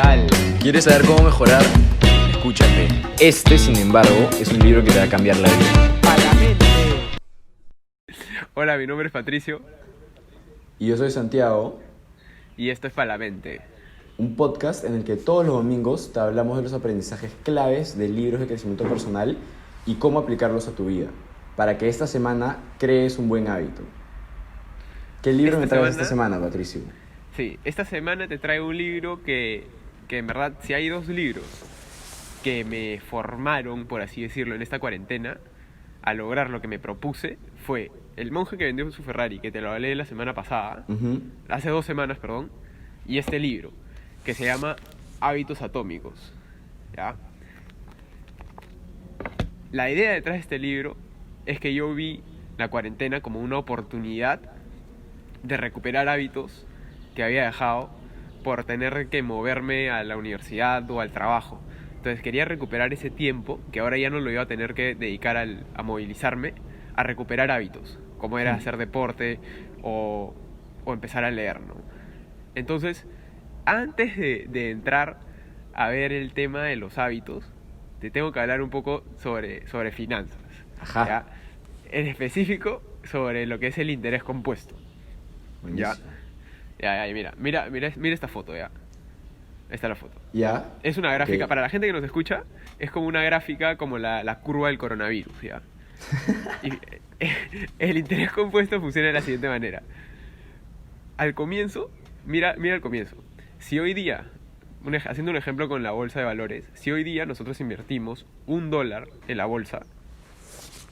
real. ¿Quieres saber cómo mejorar? Escúchate. Este, sin embargo, es un libro que te va a cambiar la vida. A la mente. Hola, mi nombre es Patricio Y yo soy Santiago, y esto es Palamente. un podcast en el que todos los domingos te hablamos de los aprendizajes claves de libros de crecimiento personal y cómo aplicarlos a tu vida, para que esta semana crees un buen hábito. ¿Qué libro me traes esta semana, Patricio? Sí, esta semana te traigo un libro que en verdad, si hay dos libros que me formaron, por así decirlo, en esta cuarentena, a lograr lo que me propuse, fue El monje que vendió su Ferrari, que te lo hablé la semana pasada, hace 2 semanas, perdón, y este libro, que se llama Hábitos Atómicos, ¿ya? La idea detrás de este libro es que yo vi la cuarentena como una oportunidad de recuperar hábitos que había dejado por tener que moverme a la universidad o al trabajo. Entonces quería recuperar ese tiempo que ahora ya no lo iba a tener que dedicar a movilizarme, a recuperar hábitos, como era hacer deporte o empezar a leer, ¿no? Entonces, antes de entrar a ver el tema de los hábitos, te tengo que hablar un poco sobre finanzas. Ajá. ¿Ya? En específico, sobre lo que es el interés compuesto. Buenísimo. Ya, mira esta foto, ya. Esta es la foto. ¿Ya? Es una gráfica, Ok. para la gente que nos escucha, es como una gráfica como la curva del coronavirus, ¿ya? Y el interés compuesto funciona de la siguiente manera. Al comienzo, mira el comienzo. Si hoy día, haciendo un ejemplo con la bolsa de valores, si hoy día nosotros invertimos $1 en la bolsa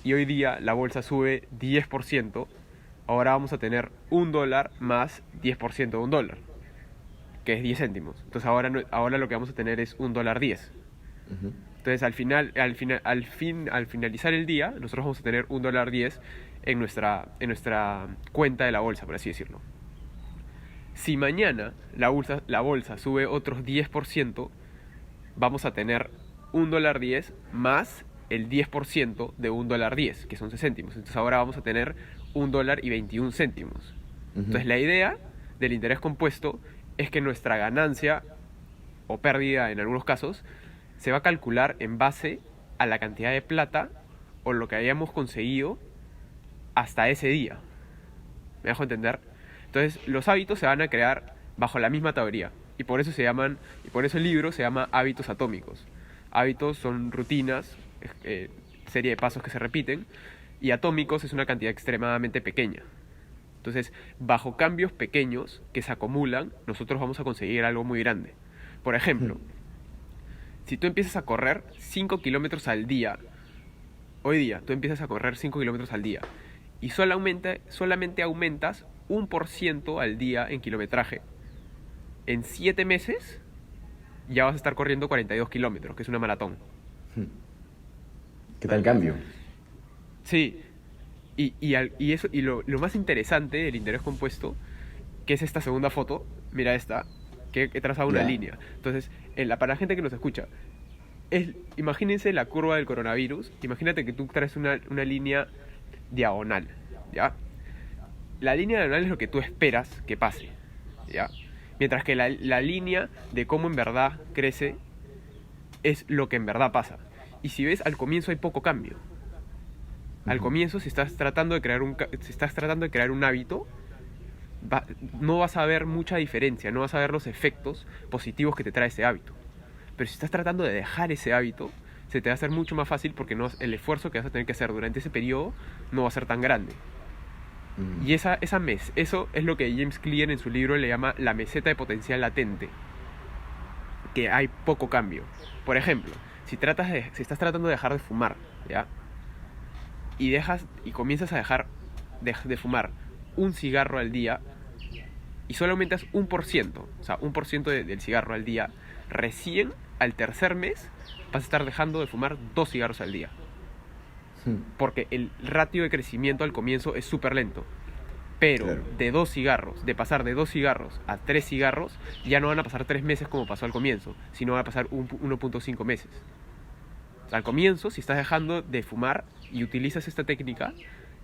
y hoy día la bolsa sube 10%, ahora vamos a tener $1 más 10% de $1, que es 10 céntimos. Entonces ahora lo que vamos a tener es $1.10. Ujú. Entonces al finalizar el día, nosotros vamos a tener $1.10 en nuestra cuenta de la bolsa, por así decirlo. Si mañana la bolsa sube otros 10%, vamos a tener $1.10 más el 10% de $1.10, que son 6 céntimos. Entonces ahora vamos a tener $1.21. Entonces la idea del interés compuesto es que nuestra ganancia o pérdida en algunos casos se va a calcular en base a la cantidad de plata o lo que hayamos conseguido hasta ese día. ¿Me dejo entender? Entonces los hábitos se van a crear bajo la misma teoría y por eso el libro se llama Hábitos Atómicos. Hábitos son rutinas, serie de pasos que se repiten, y atómicos es una cantidad extremadamente pequeña. Entonces, bajo cambios pequeños que se acumulan, nosotros vamos a conseguir algo muy grande. Por ejemplo, si tú empiezas a correr 5 kilómetros al día, hoy día tú empiezas a correr 5 kilómetros al día y solamente aumentas 1% al día en kilometraje, en 7 meses ya vas a estar corriendo 42 kilómetros, que es una maratón. ¿Qué tal cambio? Sí, y lo más interesante del interés compuesto, que es esta segunda foto, mira esta, que he trazado una Ya. línea. Entonces, para la gente que nos escucha, imagínense la curva del coronavirus, imagínate que tú traes una línea diagonal, ¿ya? La línea diagonal es lo que tú esperas que pase, ¿ya? Mientras que la línea de cómo en verdad crece es lo que en verdad pasa. Y si ves, al comienzo hay poco cambio. Al comienzo, si estás tratando de crear un hábito, no vas a ver mucha diferencia, no vas a ver los efectos positivos que te trae ese hábito. Pero si estás tratando de dejar ese hábito, se te va a hacer mucho más fácil porque el esfuerzo que vas a tener que hacer durante ese periodo no va a ser tan grande. Y eso es lo que James Clear en su libro le llama la meseta de potencial latente, que hay poco cambio. Por ejemplo, si estás tratando de dejar de fumar, ¿ya? Y comienzas a dejar de fumar un cigarro al día y solo aumentas 1%, o sea, 1% del cigarro al día, recién al tercer mes vas a estar dejando de fumar 2 cigarros al día. Porque el ratio de crecimiento al comienzo es súper lento. Pero Claro. de pasar de 2 cigarros a 3 cigarros, ya no van a pasar 3 meses como pasó al comienzo, sino van a pasar 1.5 meses. O sea, al comienzo, si estás dejando de fumar y utilizas esta técnica,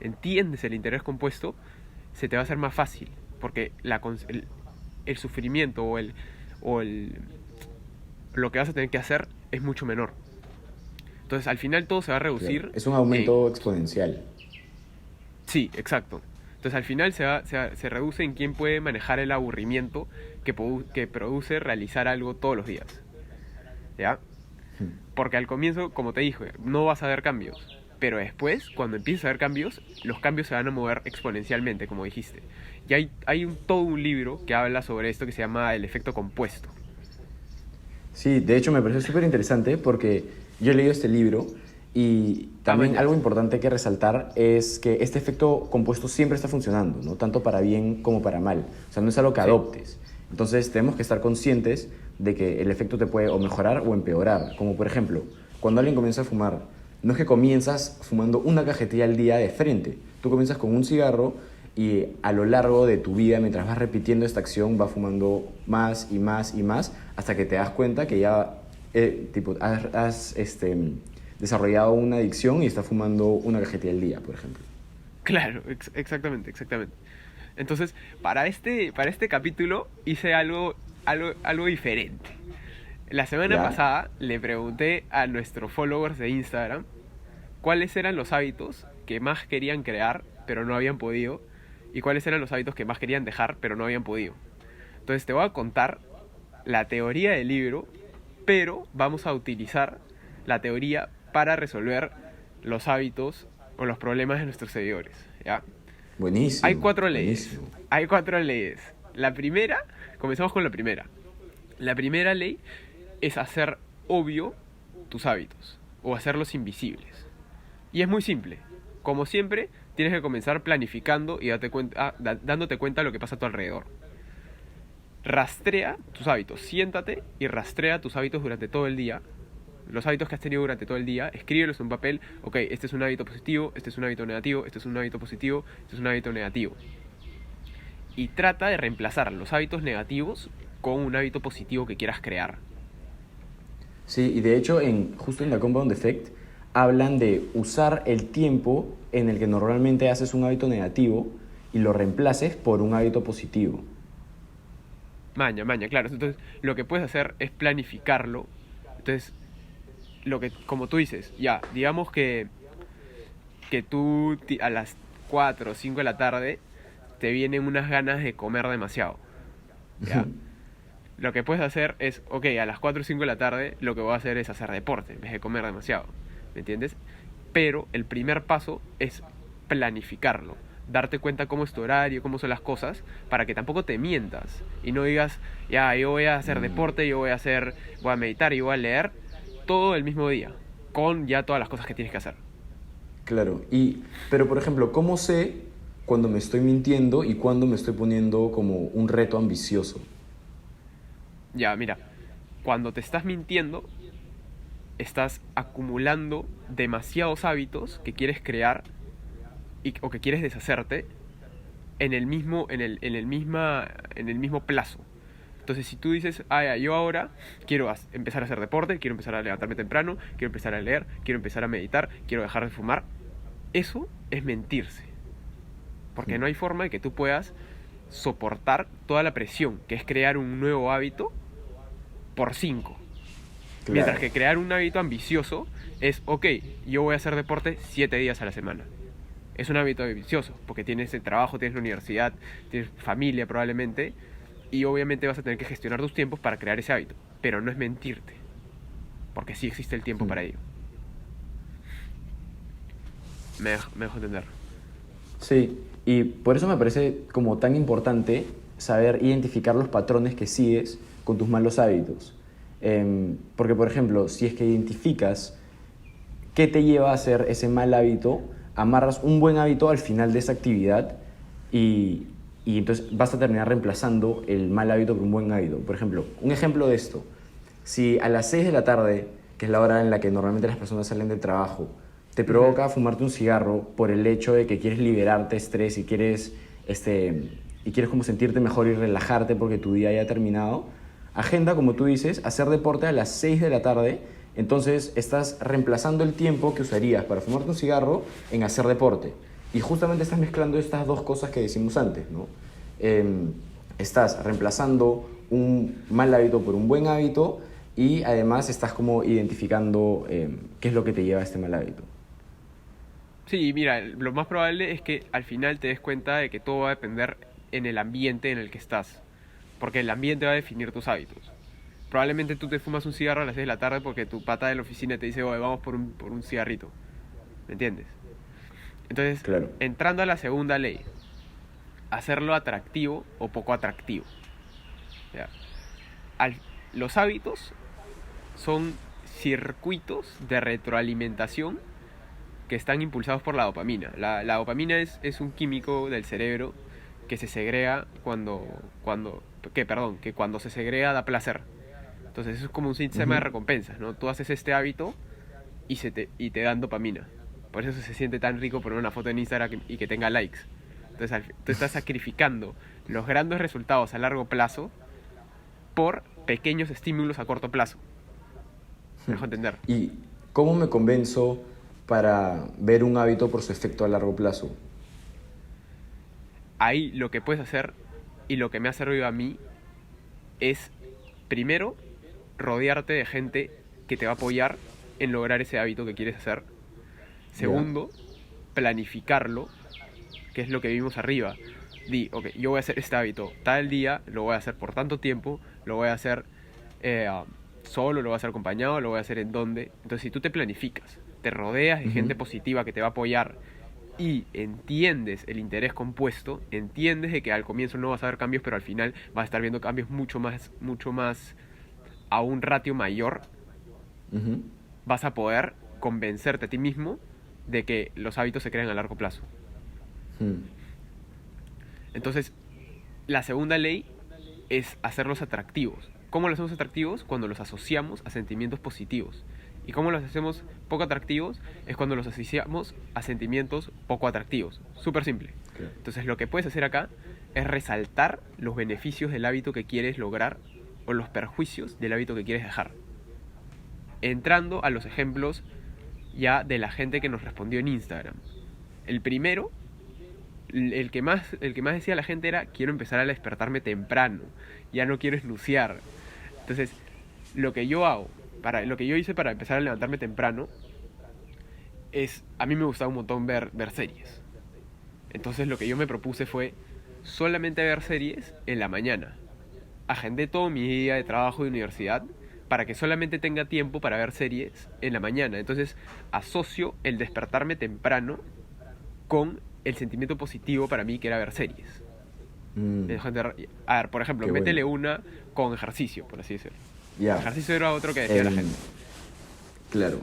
entiendes el interés compuesto, se te va a hacer más fácil. Porque el sufrimiento o lo que vas a tener que hacer es mucho menor. Entonces, al final todo se va a Claro. reducir Es un en... aumento exponencial. Sí, exacto. Entonces, al final se reduce en quién puede manejar el aburrimiento que produce realizar algo todos los días. ¿Ya? Porque al comienzo, como te dije, no vas a ver cambios. Pero después, cuando empieces a ver cambios, los cambios se van a mover exponencialmente, como dijiste. Y hay todo un libro que habla sobre esto que se llama el efecto compuesto. Sí, de hecho me pareció súper interesante porque yo he leído este libro y Ah, también mañas. algo importante que resaltar es que este efecto compuesto siempre está funcionando, ¿no? Tanto para bien como para mal. O sea, no es algo que Sí, adoptes. Entonces tenemos que estar conscientes de que el efecto te puede o mejorar o empeorar. Como por ejemplo, cuando alguien comienza a fumar, no es que comienzas fumando una cajetilla al día de frente. Tú comienzas con un cigarro y a lo largo de tu vida, mientras vas repitiendo esta acción, vas fumando más y más y más hasta que te das cuenta que ya tipo, has desarrollado una adicción y estás fumando una cajetilla al día, por ejemplo. claro, exactamente, exactamente. Entonces, para este capítulo hice algo diferente. La semana ¿Ya? pasada le pregunté a nuestros followers de Instagram cuáles eran los hábitos que más querían crear, pero no habían podido, y cuáles eran los hábitos que más querían dejar, pero no habían podido. Entonces te voy a contar la teoría del libro, pero vamos a utilizar la teoría para resolver los hábitos o los problemas de nuestros seguidores, ¿ya? Hay Buenísimo, cuatro leyes. buenísimo. Hay cuatro leyes. La primera, comenzamos con la primera. La primera ley es hacer obvio tus hábitos o hacerlos invisibles. Y es muy simple. Como siempre, tienes que comenzar planificando y dándote cuenta de lo que pasa a tu alrededor. Rastrea tus hábitos. Siéntate y rastrea tus hábitos durante todo el día. Los hábitos que has tenido durante todo el día, escríbelos en un papel. Ok, este es un hábito positivo, este es un hábito negativo, este es un hábito positivo, este es un hábito negativo. Y trata de reemplazar los hábitos negativos con un hábito positivo que quieras crear. Sí, y de hecho, justo en la Compound Effect, hablan de usar el tiempo en el que normalmente haces un hábito negativo y lo reemplaces por un hábito positivo. Maña, maña, claro. Entonces, lo que puedes hacer es planificarlo. Entonces, como tú dices, ya, digamos que tú a las 4 o 5 de la tarde te vienen unas ganas de comer demasiado, ¿ya? Lo que puedes hacer es, ok, a las 4 o 5 de la tarde lo que voy a hacer es hacer deporte en vez de comer demasiado, ¿me entiendes? Pero el primer paso es planificarlo, darte cuenta cómo es tu horario, cómo son las cosas, para que tampoco te mientas y no digas, ya, yo voy a hacer deporte, voy a meditar y voy a leer todo el mismo día, con ya todas las cosas que tienes que hacer. Claro, pero por ejemplo, ¿cómo sé cuando me estoy mintiendo y cuando me estoy poniendo como un reto ambicioso? Ya, mira, cuando te estás mintiendo, estás acumulando demasiados hábitos que quieres crear o que quieres deshacerte en el mismo plazo. Entonces, si tú dices, ah, ya, yo ahora quiero empezar a hacer deporte, quiero empezar a levantarme temprano, quiero empezar a leer, quiero empezar a meditar, quiero dejar de fumar, eso es mentirse. Porque no hay forma de que tú puedas soportar toda la presión que es crear un nuevo hábito por 5. Mientras Claro. que crear un hábito ambicioso es, ok, yo voy a hacer deporte 7 días a la semana. Es un hábito ambicioso, porque tienes el trabajo, tienes la universidad, tienes familia probablemente, y obviamente vas a tener que gestionar tus tiempos para crear ese hábito. Pero no es mentirte, porque sí existe el tiempo para ello. Me dejo entender. Sí, y por eso me parece como tan importante saber identificar los patrones que sigues con tus malos hábitos. Porque, por ejemplo, si es que identificas qué te lleva a hacer ese mal hábito, amarras un buen hábito al final de esa actividad y, y entonces vas a terminar reemplazando el mal hábito por un buen hábito. Por ejemplo, un ejemplo de esto, si a las 6 de la tarde, que es la hora en la que normalmente las personas salen del trabajo, te Ujú. provoca fumarte un cigarro por el hecho de que quieres liberarte estrés y quieres como sentirte mejor y relajarte porque tu día ya ha terminado, agenda, como tú dices, hacer deporte a las 6 de la tarde. Entonces estás reemplazando el tiempo que usarías para fumarte un cigarro en hacer deporte. Y justamente estás mezclando estas dos cosas que decimos antes, ¿no? Estás reemplazando un mal hábito por un buen hábito y además estás como identificando qué es lo que te lleva a este mal hábito. Sí, mira, lo más probable es que al final te des cuenta de que todo va a depender en el ambiente en el que estás, porque el ambiente va a definir tus hábitos. Probablemente tú te fumas un cigarro a las 6 de la tarde porque tu pata de la oficina te dice, oye, vamos por un cigarrito. ¿Me entiendes? Entonces, Claro. entrando a la segunda ley, hacerlo atractivo o poco atractivo. ¿Ya? Al- los hábitos son circuitos de retroalimentación que están impulsados por la dopamina. La dopamina es un químico del cerebro que se segrega que cuando se segrega da placer. Entonces eso es como un sistema de Ujú. recompensas, ¿no? Tú haces este hábito y te dan dopamina. Por eso se siente tan rico poner una foto en Instagram y que tenga likes. Entonces tú estás sacrificando los grandes resultados a largo plazo por pequeños estímulos a corto plazo. ¿Me dejo entender? ¿Y cómo me convenzo para ver un hábito por su efecto a largo plazo? Ahí lo que puedes hacer y lo que me ha servido a mí es, primero, rodearte de gente que te va a apoyar en lograr ese hábito que quieres hacer. ¿Ya? Segundo, planificarlo, que es lo que vimos arriba. Di, ok, yo voy a hacer este hábito tal día, lo voy a hacer por tanto tiempo, lo voy a hacer eh, solo, lo voy a hacer acompañado, lo voy a hacer en dónde. Entonces, si tú te planificas, te rodeas de Ujú. gente positiva que te va a apoyar y entiendes el interés compuesto, entiendes de que al comienzo no vas a ver cambios, pero al final vas a estar viendo cambios mucho más a un ratio mayor, Ujú. vas a poder convencerte a ti mismo de que los hábitos se crean a largo plazo. Mm. Entonces, la segunda ley es hacerlos atractivos. ¿Cómo los hacemos atractivos? Cuando los asociamos a sentimientos positivos. ¿Y cómo los hacemos poco atractivos? Es cuando los asociamos a sentimientos poco atractivos. Súper simple. Claro. Entonces lo que puedes hacer acá es resaltar los beneficios del hábito que quieres lograr o los perjuicios del hábito que quieres dejar. Entrando a los ejemplos ya de la gente que nos respondió en Instagram. El primero, el que más decía la gente era: quiero empezar a despertarme temprano, ya no quiero esnuciar. Entonces, lo que yo hago, lo que yo hice para empezar a levantarme temprano es, a mí me gustaba un montón ver series. Entonces lo que yo me propuse fue solamente ver series en la mañana. Agendé todo mi día de trabajo y universidad para que solamente tenga tiempo para ver series en la mañana. Entonces asocio el despertarme temprano con el sentimiento positivo para mí que era ver series. Mm. A ver, por ejemplo, Qué bueno. métele una con ejercicio, por así decirlo. Ya. Ejercicio era otro que decía la Em, gente. claro.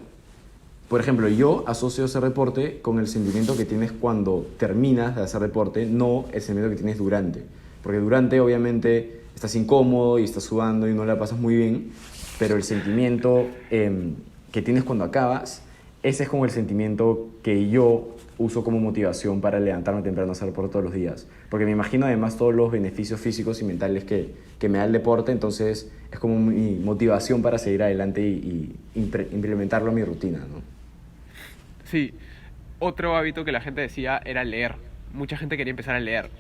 Por ejemplo, yo asocio ese deporte con el sentimiento que tienes cuando terminas de hacer deporte, no el sentimiento que tienes durante. Porque durante, obviamente, estás incómodo y estás sudando y no la pasas muy bien, pero el sentimiento que tienes cuando acabas, ese es como el sentimiento que yo uso como motivación para levantarme temprano a hacer deporte todos los días. Porque me imagino además todos los beneficios físicos y mentales que me da el deporte, entonces es como mi motivación para seguir adelante y implementarlo en mi rutina, ¿no? Sí, otro hábito que la gente decía era leer. Mucha gente quería empezar a leer.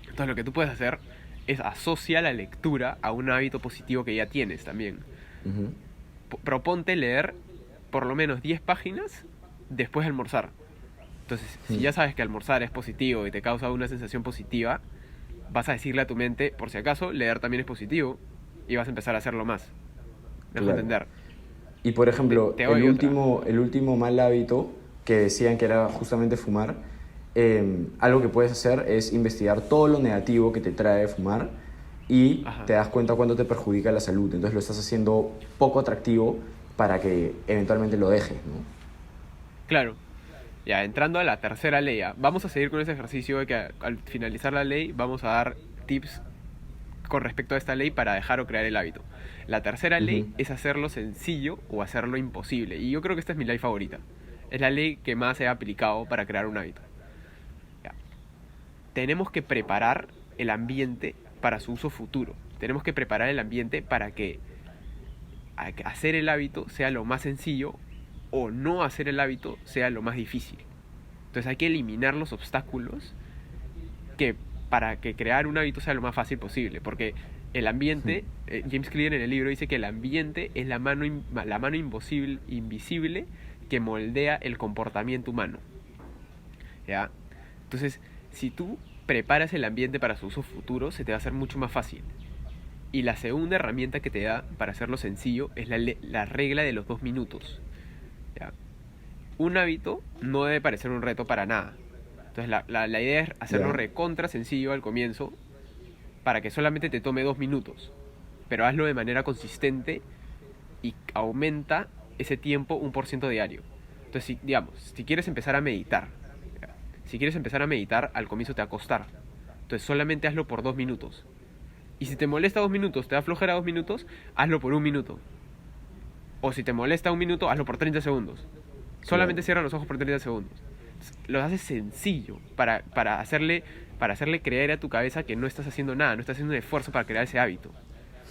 Entonces lo que tú puedes hacer es asociar la lectura a un hábito positivo que ya tienes también. Ujú. Proponte leer por lo menos 10 páginas después de almorzar. Entonces, si Mm. ya sabes que almorzar es positivo y te causa una sensación positiva, vas a decirle a tu mente, por si acaso, leer también es positivo y vas a empezar a hacerlo más. Me dejo Claro. entender. Y por ejemplo, Te doy otra. el último mal hábito que decían que era justamente fumar, algo que puedes hacer es investigar todo lo negativo que te trae fumar y Ajá. te das cuenta cuánto te perjudica la salud. Entonces lo estás haciendo poco atractivo para que eventualmente lo dejes, ¿no? Claro. Ya, entrando a la tercera ley, ya, vamos a seguir con ese ejercicio de que al finalizar la ley vamos a dar tips con respecto a esta ley para dejar o crear el hábito. La tercera Ujú. ley es hacerlo sencillo o hacerlo imposible. Y yo creo que esta es mi ley favorita. Es la ley que más he aplicado para crear un hábito. Ya. Tenemos que preparar el ambiente para su uso futuro. Tenemos que preparar el ambiente para que hacer el hábito sea lo más sencillo o no hacer el hábito sea lo más difícil. Entonces hay que eliminar los obstáculos que para que crear un hábito sea lo más fácil posible, porque El Hmm. ambiente, James Clear en el libro dice que el ambiente es la mano invisible que moldea el comportamiento humano. ¿Ya? Entonces, si tú preparas el ambiente para su uso futuro, se te va a hacer mucho más fácil. Y la segunda herramienta que te da para hacerlo sencillo es la regla de los 2 minutos. ¿Ya? Un hábito no debe parecer un reto para nada. Entonces la idea es hacerlo Ya, recontra sencillo al comienzo para que solamente te tome 2 minutos. Pero hazlo de manera consistente y aumenta ese tiempo 1% diario. Entonces, digamos, si quieres empezar a meditar, ¿ya? Si quieres empezar a meditar, al comienzo te va a costar. Entonces solamente hazlo por 2 minutos. Y si te molesta 2 minutos, te da flojera 2 minutos, hazlo por 1 minuto. O si te molesta 1 minuto, hazlo por 30 segundos. Solamente claro. cierra los ojos por 30 segundos. Lo haces sencillo para hacerle creer a tu cabeza que no estás haciendo nada, no estás haciendo un esfuerzo para crear ese hábito.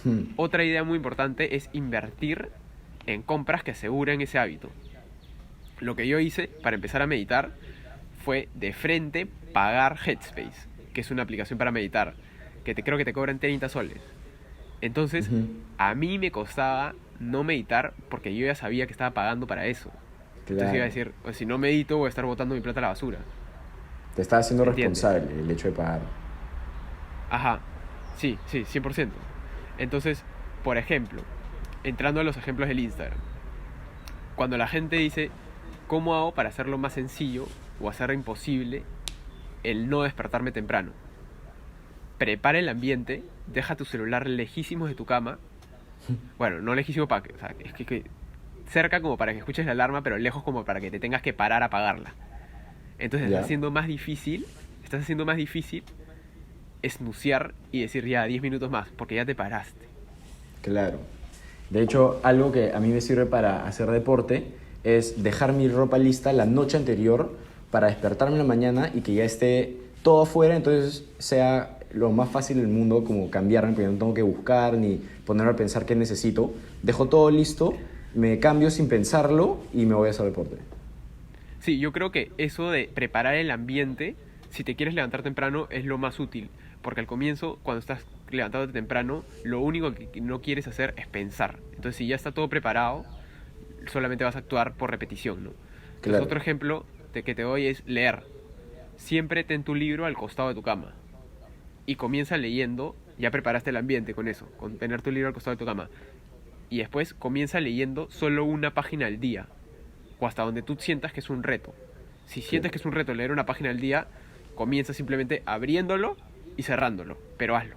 Hmm. Otra idea muy importante es invertir en compras que aseguren ese hábito. Lo que yo hice para empezar a meditar fue de frente pagar Headspace, que es una aplicación para meditar, creo que te cobran 30 soles. Entonces, Ujú. a mí me costaba no meditar porque yo ya sabía que estaba pagando para eso. Entonces iba a Claro. decir, "Pues si no medito voy a estar botando mi plata a la basura". Te estás haciendo ¿Me entiendes? responsable el hecho de pagar. Ajá. Sí, sí, 100%. Entonces, por ejemplo, entrando a los ejemplos del Instagram. Cuando la gente dice, ¿cómo hago para hacerlo más sencillo o hacer imposible el no despertarme temprano? Prepara el ambiente, deja tu celular lejísimos de tu cama. Bueno, no lejísimo para que, o sea, es que cerca como para que escuches la alarma, pero lejos como para que te tengas que parar a apagarla. Entonces ¿Ya? estás haciendo más difícil esnuciar y decir ya 10 minutos más, porque ya te paraste. Claro. De hecho, algo que a mí me sirve para hacer deporte es dejar mi ropa lista la noche anterior para despertarme en la mañana y que ya esté todo afuera, entonces sea lo más fácil del mundo como cambiarme, porque no tengo que buscar ni ponerme a pensar qué necesito. Dejo todo listo, me cambio sin pensarlo y me voy a hacer deporte. Sí, yo creo que eso de preparar el ambiente, si te quieres levantar temprano, es lo más útil. Porque al comienzo, cuando estás levantándote temprano, lo único que no quieres hacer es pensar. Entonces, si ya está todo preparado, solamente vas a actuar por repetición, ¿no? Entonces, Claro. otro ejemplo que te doy es leer. Siempre ten tu libro al costado de tu cama. Y comienza leyendo, ya preparaste el ambiente con eso, con tener tu libro al costado de tu cama. Y después comienza leyendo solo una página al día, o hasta donde tú sientas que es un reto. Si sientes Claro. que es un reto leer una página al día, comienza simplemente abriéndolo y cerrándolo, pero hazlo.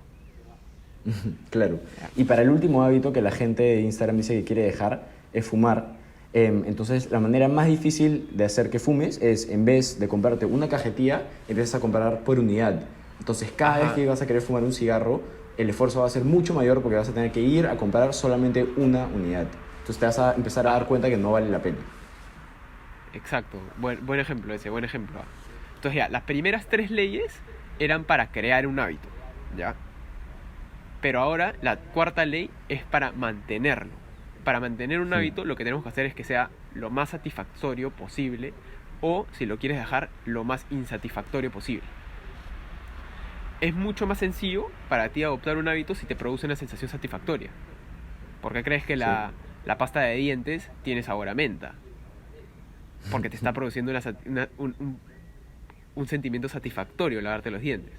Claro. ¿Ya? Y para el último hábito que la gente de Instagram dice que quiere dejar es fumar. Entonces, la manera más difícil de hacer que fumes es, en vez de comprarte una cajetilla, empiezas a comprar por unidad. Entonces, cada vez Ajá, que vas a querer fumar un cigarro, el esfuerzo va a ser mucho mayor porque vas a tener que ir a comprar solamente una unidad. Entonces, te vas a empezar a dar cuenta que no vale la pena. exacto. Buen ejemplo ese, buen ejemplo. Entonces ya, las primeras tres leyes eran para crear un hábito, ¿ya? Pero ahora la cuarta ley es para mantenerlo. Para mantener un Hmm. hábito lo que tenemos que hacer es que sea lo más satisfactorio posible o, si lo quieres dejar, lo más insatisfactorio posible. Es mucho más sencillo para ti adoptar un hábito si te produce una sensación satisfactoria. ¿Por qué crees que Sí. la pasta de dientes tiene sabor a menta? Porque te está produciendo un sentimiento satisfactorio lavarte los dientes.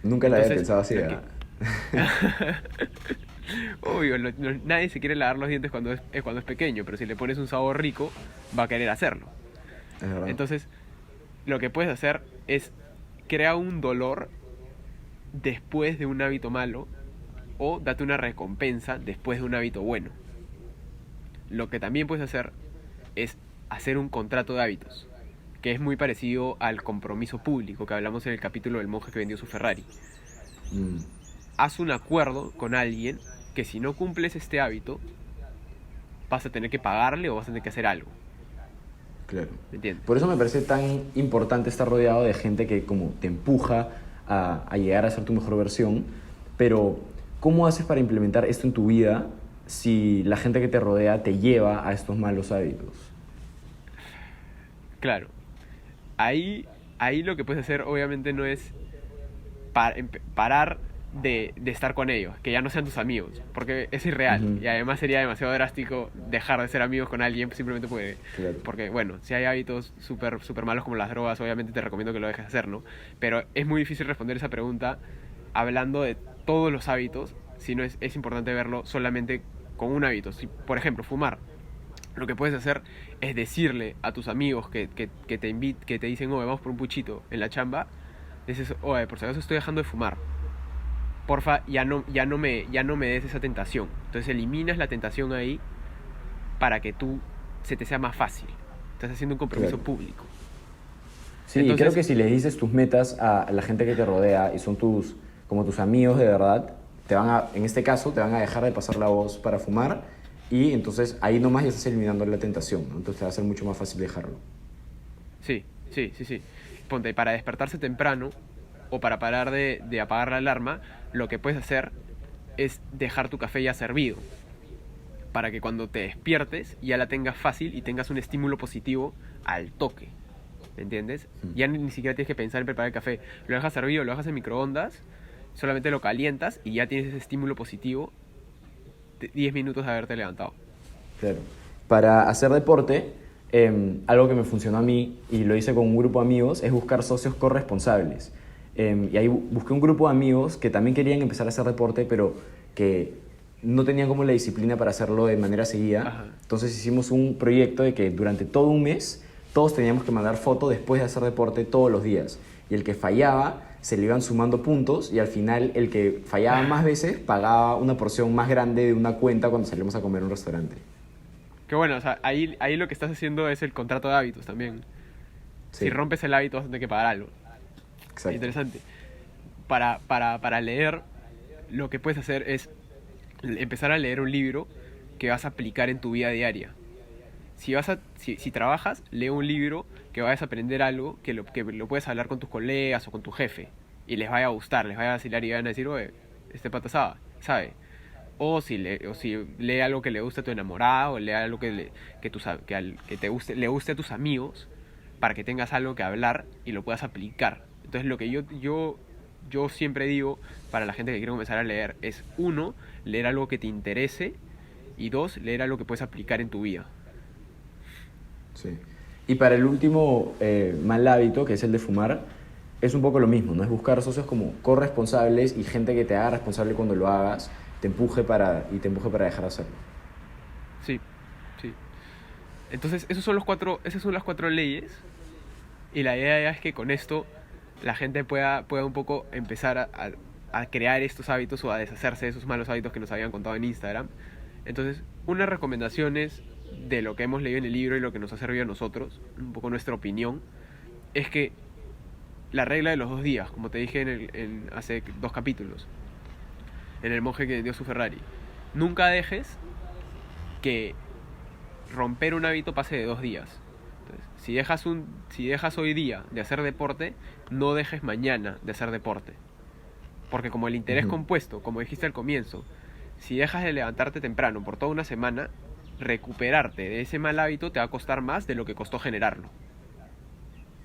Nunca la había Entonces, pensado así, lo que... ¿ah? Obvio, nadie se quiere lavar los dientes cuando es pequeño, pero si le pones un sabor rico, va a querer hacerlo. Es verdad. Entonces, lo que puedes hacer es crear un dolor después de un hábito malo o date una recompensa después de un hábito bueno. Lo que también puedes hacer es hacer un contrato de hábitos, que es muy parecido al compromiso público que hablamos en el capítulo del monje que vendió su Ferrari. Mm. Haz un acuerdo con alguien que si no cumples este hábito, vas a tener que pagarle o vas a tener que hacer algo. Claro. ¿Me entiendes? Por eso me parece tan importante estar rodeado de gente que como te empuja a llegar a ser tu mejor versión, pero ¿cómo haces para implementar esto en tu vida si la gente que te rodea te lleva a estos malos hábitos? Claro. Ahí lo que puedes hacer obviamente no es parar de estar con ellos, que ya no sean tus amigos, porque es irreal. Ujú. Y además sería demasiado drástico dejar de ser amigos con alguien simplemente Claro. porque bueno, si hay hábitos súper súper malos como las drogas, obviamente te recomiendo que lo dejes de hacer, ¿no? Pero es muy difícil responder esa pregunta hablando de todos los hábitos, si no es importante verlo solamente con un hábito. Si, por ejemplo, fumar. Lo que puedes hacer es decirle a tus amigos que te dicen, oye, vamos por un puchito en la chamba. Dices, oye, por si acaso estoy dejando de fumar. Porfa, ya no me des esa tentación. Entonces eliminas la tentación ahí para que se te sea más fácil. Estás haciendo un compromiso Claro. público. Sí, y Entonces, creo que si le dices tus metas a la gente que te rodea y son como tus amigos de verdad, en este caso, te van a dejar de pasar la voz para fumar y entonces ahí nomás ya estás eliminando la tentación, ¿no? Entonces te va a ser mucho más fácil dejarlo. sí, sí, sí, sí. Ponte, para despertarse temprano o para parar de apagar la alarma, lo que puedes hacer es dejar tu café ya servido. Para que cuando te despiertes ya la tengas fácil y tengas un estímulo positivo al toque. ¿Me entiendes? Ya ni siquiera tienes que pensar en preparar el café. Lo dejas servido, lo dejas en microondas, solamente lo calientas y ya tienes ese estímulo positivo de 10 minutos de haberte levantado. Claro. Para hacer deporte, algo que me funcionó a mí y lo hice con un grupo de amigos es buscar socios corresponsables. Y ahí busqué un grupo de amigos que también querían empezar a hacer deporte, pero que no tenían como la disciplina para hacerlo de manera seguida. Ajá. Entonces hicimos un proyecto de que durante todo un mes todos teníamos que mandar fotos después de hacer deporte todos los días. Y el que fallaba se le iban sumando puntos y al final el que fallaba más veces pagaba una porción más grande de una cuenta cuando salimos a comer a un restaurante. Que bueno, o sea, ahí lo que estás haciendo es el contrato de hábitos también. Sí, Si rompes el hábito vas a tener que pagar algo. exacto. Interesante. Para leer, lo que puedes hacer es empezar a leer un libro que vas a aplicar en tu vida diaria. Si trabajas, lee un libro que vayas a aprender algo que lo puedes hablar con tus colegas o con tu jefe y les vaya a gustar, les vaya a vacilar y van a decir, oye, este pata sabe. O si lee algo que le guste a tu enamorado, o lee algo le guste a tus amigos, para que tengas algo que hablar y lo puedas aplicar. Entonces lo que yo siempre digo para la gente que quiere comenzar a leer es, uno, leer algo que te interese y dos, leer algo que puedes aplicar en tu vida. Sí. Y para el último mal hábito, que es el de fumar, es un poco lo mismo, ¿no? Es buscar socios como corresponsables y gente que te haga responsable cuando lo hagas, te empuje para dejar de hacerlo. Sí, sí. Entonces esas son las cuatro leyes y la idea ya es que con esto la gente pueda un poco empezar a crear estos hábitos o a deshacerse de esos malos hábitos que nos habían contado en Instagram. Entonces, unas recomendaciones de lo que hemos leído en el libro y lo que nos ha servido a nosotros, un poco nuestra opinión, es que la regla de los 2 días, como te dije hace 2 capítulos, en El monje que dio su Ferrari, nunca dejes que romper un hábito pase de 2 días. Entonces, si dejas hoy día de hacer deporte, no dejes mañana de hacer deporte. Porque como el interés Ujú. compuesto, como dijiste al comienzo, si dejas de levantarte temprano por toda una semana, recuperarte de ese mal hábito te va a costar más de lo que costó generarlo.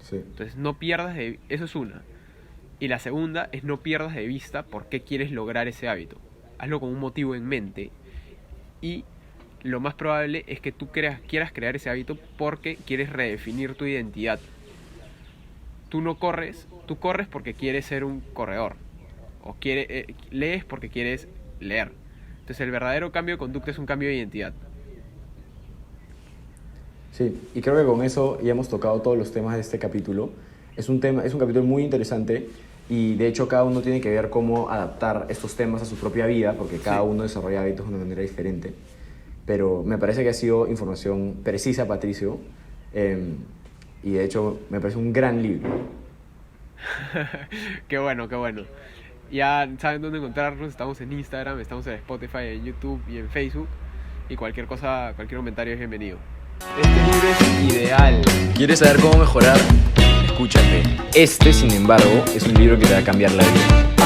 Sí. Entonces eso es una. Y la segunda es no pierdas de vista por qué quieres lograr ese hábito. Hazlo con un motivo en mente y lo más probable es que tú quieras crear ese hábito porque quieres redefinir tu identidad. Tú corres porque quieres ser un corredor o lees porque quieres leer. Entonces el verdadero cambio de conducta es un cambio de identidad. Sí, y creo que con eso ya hemos tocado todos los temas de este capítulo. Es un capítulo muy interesante y de hecho cada uno tiene que ver cómo adaptar estos temas a su propia vida porque cada Sí. uno desarrolla hábitos de una manera diferente. Pero me parece que ha sido información precisa, Patricio, y de hecho me parece un gran libro. Qué bueno, qué bueno. Ya saben dónde encontrarnos, estamos en Instagram, estamos en Spotify, en YouTube y en Facebook. Y cualquier comentario es bienvenido. Este libro es ideal. ¿Quieres saber cómo mejorar? Escúchate. Este, sin embargo, es un libro que te va a cambiar la vida.